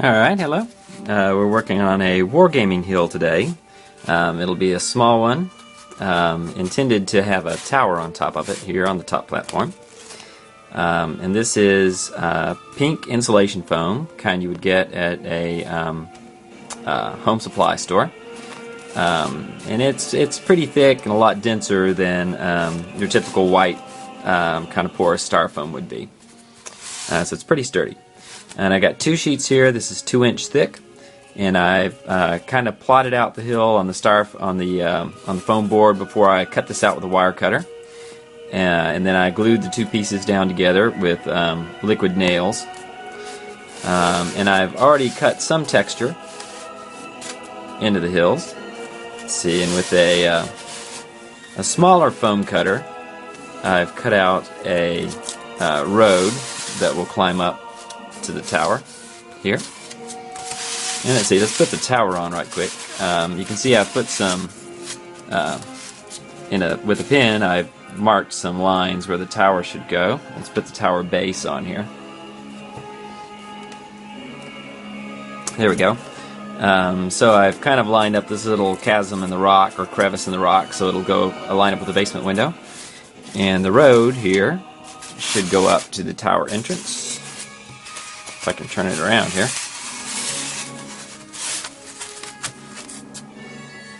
Alright, hello. We're working on a wargaming hill today. It'll be a small one, intended to have a tower on top of it here on the top platform. And this is pink insulation foam, kind you would get at a home supply store. And it's pretty thick and a lot denser than your typical white kind of porous styrofoam would be. So it's pretty sturdy. And I got two sheets here. This is 2-inch thick, and I've kind of plotted out the hill on the foam board before I cut this out with a wire cutter. And then I glued the two pieces down together with liquid nails. And I've already cut some texture into the hills. Let's see, and with a smaller foam cutter, I've cut out a road that will climb up to the tower here. And let's see, let's put the tower on right quick. You can see I've put some with a pen I've marked some lines where the tower should go. Let's put the tower base on here. There we go. So I've kind of lined up this little chasm in the rock, or crevice in the rock, so it'll go line up with the basement window. And the road here should go up to the tower entrance. If I can turn it around here.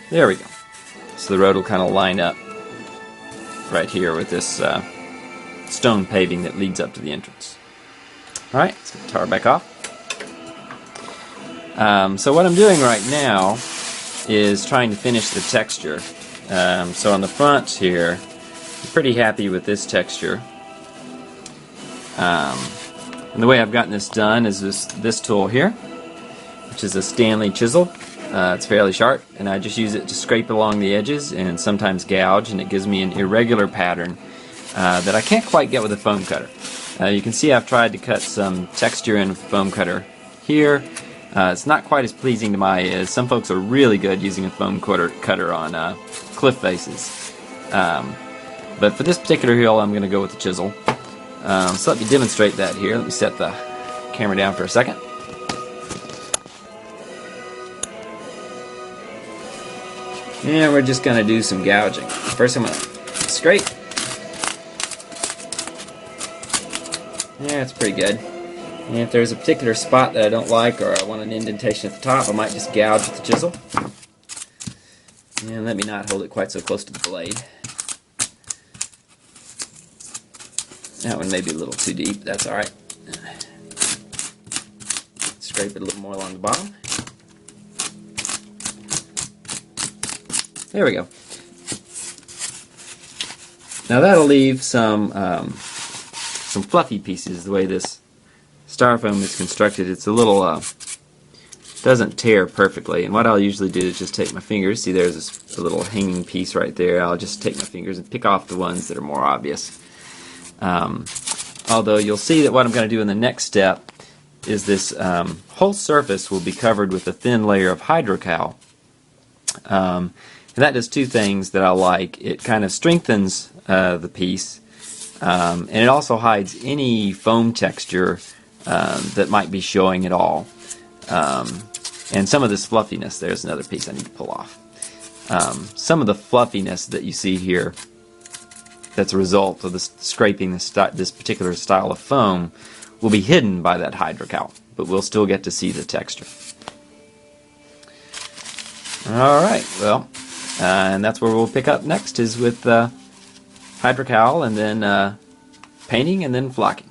There we go. So the road will kind of line up right here with this stone paving that leads up to the entrance. Alright, let's get the tower back off. So what I'm doing right now is trying to finish the texture. So on the front here, I'm pretty happy with this texture. And the way I've gotten this done is this tool here, which is a Stanley chisel. It's fairly sharp, and I just use it to scrape along the edges and sometimes gouge, and it gives me an irregular pattern that I can't quite get with a foam cutter. You can see I've tried to cut some texture in with a foam cutter here. It's not quite as pleasing to my eye. Some folks are really good using a foam cutter on cliff faces. But for this particular hill, I'm going to go with the chisel. So let me demonstrate that here. Let me set the camera down for a second. And we're just going to do some gouging. First I'm going to scrape. Yeah, it's pretty good. And if there's a particular spot that I don't like, or I want an indentation at the top, I might just gouge with the chisel. And let me not hold it quite so close to the blade. That one may be a little too deep, that's alright. Scrape it a little more along the bottom. There we go. Now that'll leave some fluffy pieces the way this styrofoam is constructed. It's a little, doesn't tear perfectly, and what I'll usually do is just take my fingers, see there's a little hanging piece right there, I'll just take my fingers and pick off the ones that are more obvious. Although you'll see that what I'm going to do in the next step is this whole surface will be covered with a thin layer of hydrocal. And that does two things that I like. It kind of strengthens the piece, and it also hides any foam texture that might be showing at all. And some of this fluffiness, there's another piece I need to pull off. Some of the fluffiness that you see here, that's a result of this scraping this particular style of foam, will be hidden by that hydrocal, but we'll still get to see the texture. Alright, well, and that's where we'll pick up next, is with hydrocal, and then painting, and then flocking.